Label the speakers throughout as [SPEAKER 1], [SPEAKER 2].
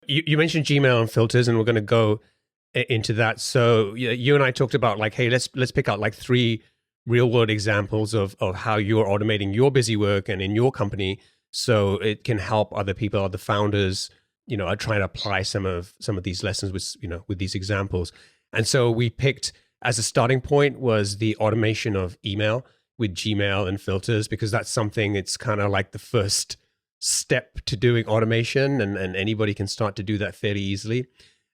[SPEAKER 1] You mentioned Gmail and filters, and we're going to go into that. So you and I talked about like, hey, let's pick out like three real world examples of how you're automating your busy work and in your company, so it can help other people, other founders, are trying to apply some of these lessons with with these examples. And so we picked as a starting point was the automation of email with Gmail and filters, because that's something, it's kind of like the first step to doing automation, and anybody can start to do that fairly easily.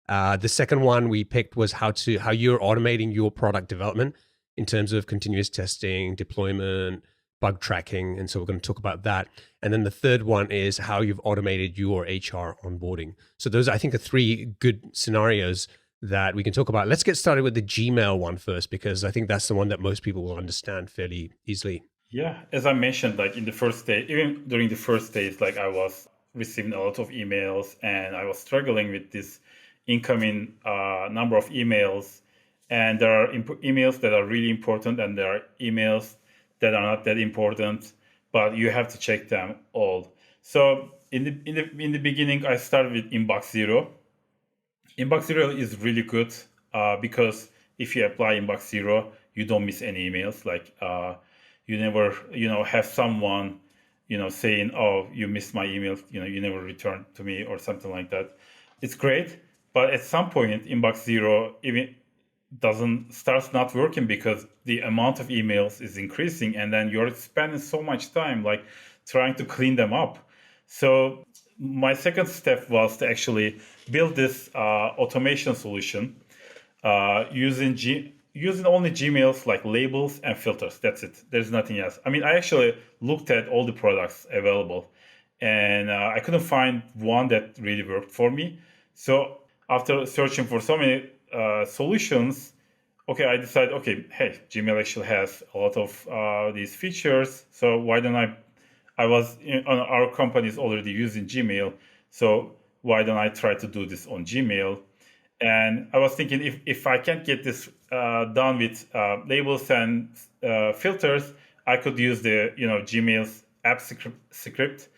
[SPEAKER 1] The second one we picked was how you're automating your product development in terms of continuous testing, deployment, bug tracking, and so we're going to talk about that. And then the third one is how you've automated your HR onboarding. So those, I think, are three good scenarios that we can talk about. Let's get started with the Gmail one first, because I think that's the one that most people will understand fairly easily.
[SPEAKER 2] Yeah, as I mentioned, like in the first day, even during the first days, like I was receiving a lot of emails and I was struggling with this incoming number of emails. And there are emails that are really important and there are emails that are not that important, but you have to check them all. So in the beginning, I started with Inbox Zero. Inbox Zero is really good because if you apply Inbox Zero, you don't miss any emails. Like you never, have someone, saying, "Oh, you missed my email. You never returned to me," or something like that. It's great, but at some point, Inbox Zero even doesn't starts not working because the amount of emails is increasing, and then you're spending so much time like trying to clean them up. So my second step was to actually build this automation solution using only Gmail's like labels and filters. That's it. There's nothing else. I mean, I actually looked at all the products available, and I couldn't find one that really worked for me. So after searching for so many solutions, okay, I decided, okay, hey, Gmail actually has a lot of these features. So why don't our company is already using Gmail. So why don't I try to do this on Gmail? And I was thinking, if I can't get this done with labels and filters, I could use the Gmail's app script.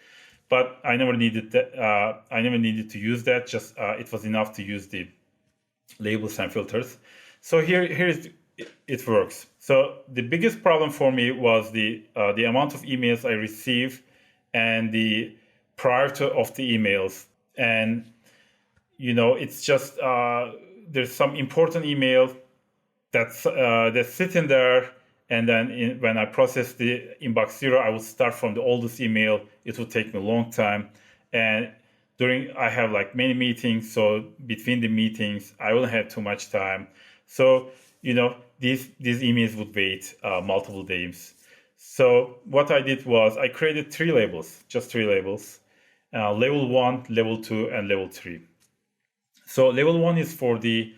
[SPEAKER 2] But I never needed that. I never needed to use that. Just it was enough to use the labels and filters. So it works. So the biggest problem for me was the amount of emails I receive and the priority of the emails. And it's just there's some important email that's sitting there, and then when I process the Inbox Zero, I will start from the oldest email. It will take me a long time, and I have like many meetings, so between the meetings, I will have too much time. So these emails would wait multiple days. So what I did was I created just three labels, level 1, level 2, and level 3. So level 1 is for the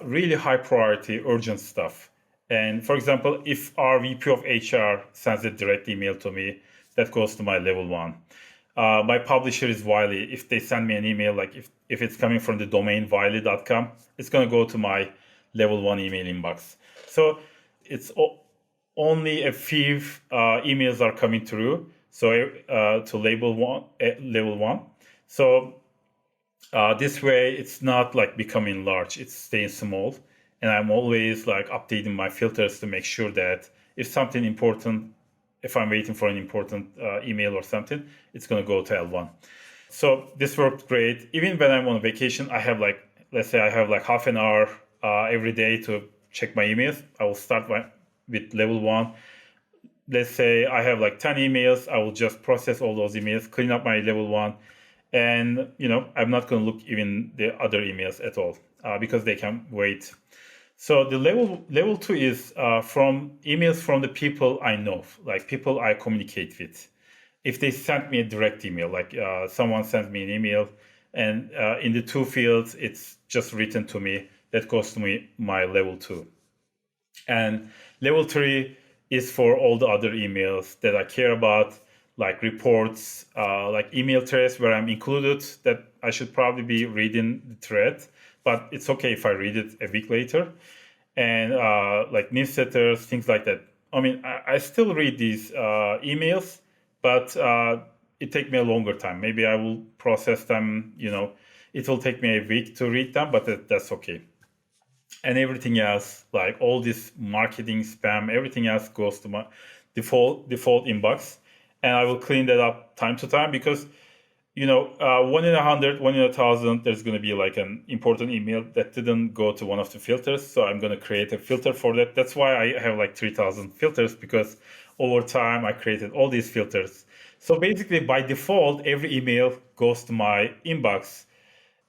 [SPEAKER 2] really high priority urgent stuff. And for example, if our VP of HR sends a direct email to me, that goes to my level 1. My publisher is Wiley. If they send me an email, like if it's coming from the domain wiley.com, it's going to go to my level 1 email inbox. So it's only a few emails are coming through. So to level 1. So this way, it's not like becoming large, it's staying small. And I'm always like updating my filters to make sure that if I'm waiting for an important email or something, it's going to go to L1. So this worked great. Even when I'm on vacation, let's say I have like half an hour every day to check my emails. I will start with level 1. Let's say I have like 10 emails. I will just process all those emails, clean up my level 1. And, I'm not going to look even the other emails at all because they can wait. So the level 2 is from emails from the people I know, like people I communicate with. If they send me a direct email, like someone sends me an email and in the 2 fields, it's just written to me, that goes to my level 2. And level 3 is for all the other emails that I care about, like reports, like email threads where I'm included, that I should probably be reading the thread, but it's okay if I read it a week later. And like newsletters, things like that. I mean, I still read these emails, but it takes me a longer time. Maybe I will process them, It will take me a week to read them, but that's okay. And everything else, like all this marketing spam, everything else goes to my default inbox, and I will clean that up time to time because 1 in 100, 1 in 1,000, there's going to be like an important email that didn't go to one of the filters. So I'm going to create a filter for that. That's why I have like 3,000 filters, because over time I created all these filters. So basically by default, every email goes to my inbox,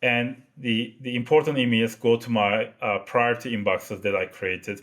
[SPEAKER 2] and the important emails go to my priority inboxes that I created.